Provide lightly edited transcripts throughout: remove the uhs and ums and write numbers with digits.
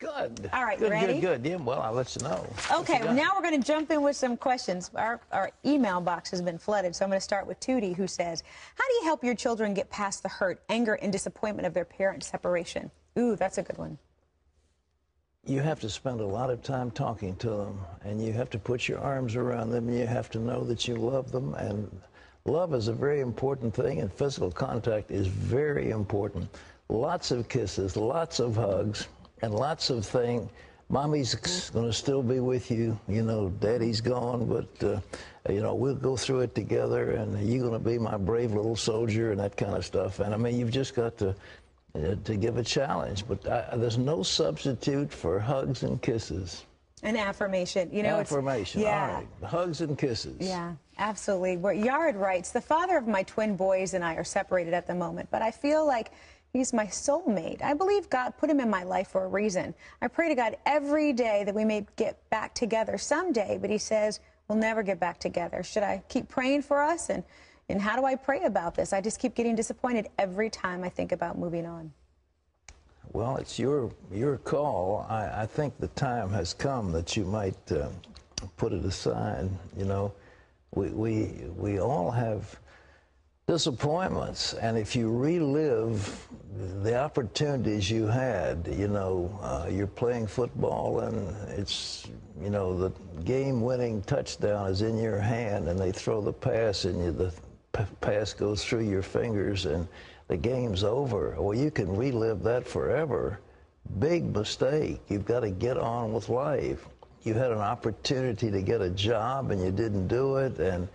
Good. All right, good, ready? Good. Yeah, well, I'll let you know. Okay, well, now we're going to jump in with some questions. Our email box has been flooded, so I'm going to start with Tootie, who says, how do you help your children get past the hurt, anger, and disappointment of their parent separation? Ooh, that's a good one. You have to spend a lot of time talking to them, and you have to put your arms around them, and you have to know that you love them. And love is a very important thing, and physical contact is very important. Lots of kisses, lots of hugs, and lots of things. Mommy's going to still be with you. You know, Daddy's gone, but, you know, we'll go through it together, and you're going to be my brave little soldier and that kind of stuff. And, I mean, you've just got to give a challenge. But there's no substitute for hugs and kisses. And affirmation. You know, affirmation. Yeah. All right. Hugs and kisses. Yeah, absolutely. Where Yard writes, the father of my twin boys and I are separated at the moment, but I feel like he's my soulmate. I believe God put him in my life for a reason. I pray to God every day that we may get back together someday, but he says we'll never get back together. Should I keep praying for us? And how do I pray about this? I just keep getting disappointed every time I think about moving on. Well, it's your call. I think the time has come that you might put it aside. You know, we all have disappointments, and if you relive the opportunities you had, you know, you're playing football and it's, you know, the game-winning touchdown is in your hand and they throw the pass and the pass goes through your fingers and the game's over. Well, you can relive that forever. Big mistake. You've got to get on with life. You had an opportunity to get a job and you didn't do it, and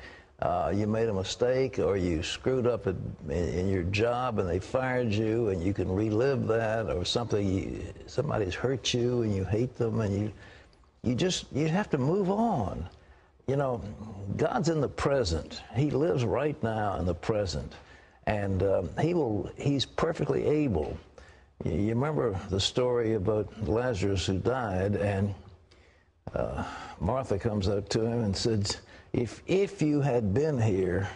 you made a mistake, or you screwed up in your job and they fired you, and you can relive that, or somebody's hurt you and you hate them, and you have to move on. You know, God's in the present. He lives right now in the present, and he's perfectly able. You remember the story about Lazarus who died, and Martha comes up to him and said, if you had been here,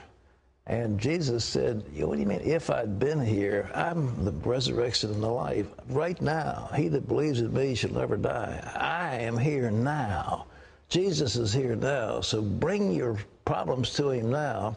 and Jesus said, what do you mean, if I'd been here? I'm the resurrection and the life. Right now, he that believes in me shall never die. I am here now. Jesus is here now. So bring your problems to him now,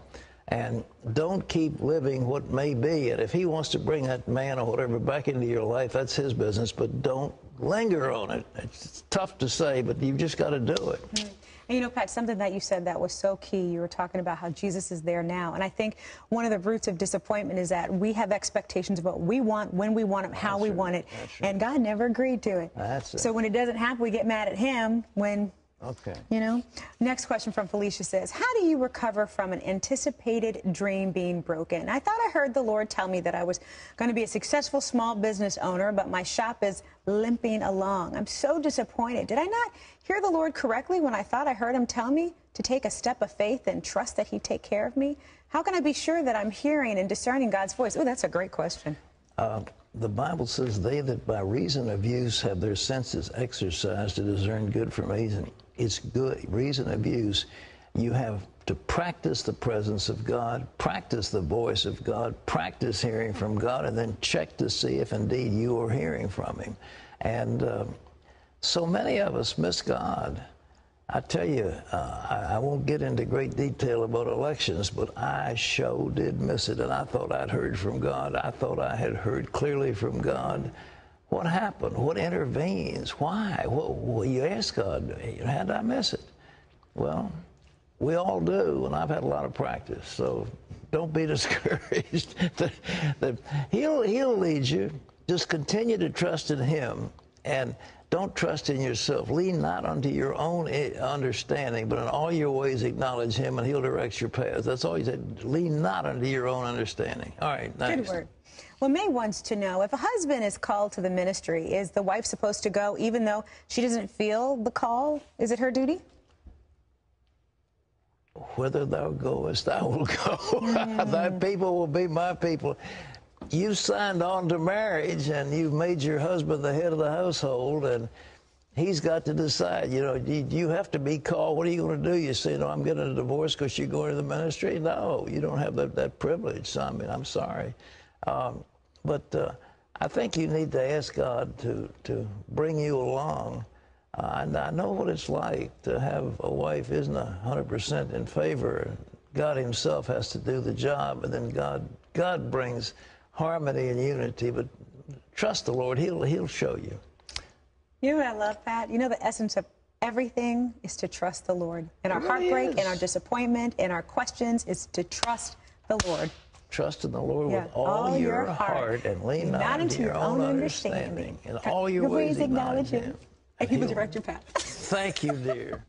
and don't keep living what may be. And if he wants to bring that man or whatever back into your life, that's his business, but don't linger on it. It's tough to say, but you've just got to do it. Mm-hmm. And you know, Pat, something that you said that was so key. You were talking about how Jesus is there now. And I think one of the roots of disappointment is that we have expectations about what we want, when we want it, how we want it. And God never agreed to it. That's it. So when it doesn't happen, we get mad at him when... Okay. You know? Next question from Felicia says, how do you recover from an anticipated dream being broken? I thought I heard the Lord tell me that I was going to be a successful small business owner, but my shop is limping along. I'm so disappointed. Did I not hear the Lord correctly when I thought I heard him tell me to take a step of faith and trust that he'd take care of me? How can I be sure that I'm hearing and discerning God's voice? Oh, that's a great question. The Bible says they that by reason of use have their senses exercised to discern good from evil. It's good. Reason of use. You have to practice the presence of God, practice the voice of God, practice hearing from God, and then check to see if indeed you are hearing from him. And so many of us miss God. I tell you, I won't get into great detail about elections, but I sure did miss it, and I thought I'd heard from God. I thought I had heard clearly from God. What happened? What intervenes? Why? You ask God, how did I miss it? Well, we all do, and I've had a lot of practice, so don't be discouraged. He'll lead you. Just continue to trust in him, and don't trust in yourself. Lean not unto your own understanding, but in all your ways acknowledge him, and he'll direct your paths. That's all he said. Lean not unto your own understanding. All right, next. Good word. Well, May wants to know, if a husband is called to the ministry, is the wife supposed to go even though she doesn't feel the call? Is it her duty? Whither thou goest, I will go. Thy people will be my people. You signed on to marriage, and you've made your husband the head of the household, and he's got to decide. You know, you have to be called. What are you going to do? You say, no, I'm getting a divorce because you're going to the ministry? No, you don't have that privilege. So, I mean, I'm sorry. But I think you need to ask God to bring you along. And I know what it's like to have a wife isn't 100% in favor. God himself has to do the job, and then God brings harmony and unity. But trust the Lord. He'll show you. You know what I love, Pat? You know the essence of everything is to trust the Lord. In our heartbreak, in our disappointment, in our questions, is to trust the Lord. Trust in the Lord with all your heart and lean not into your own understanding. In all your ways acknowledge him. And he will direct your path. Thank you, dear.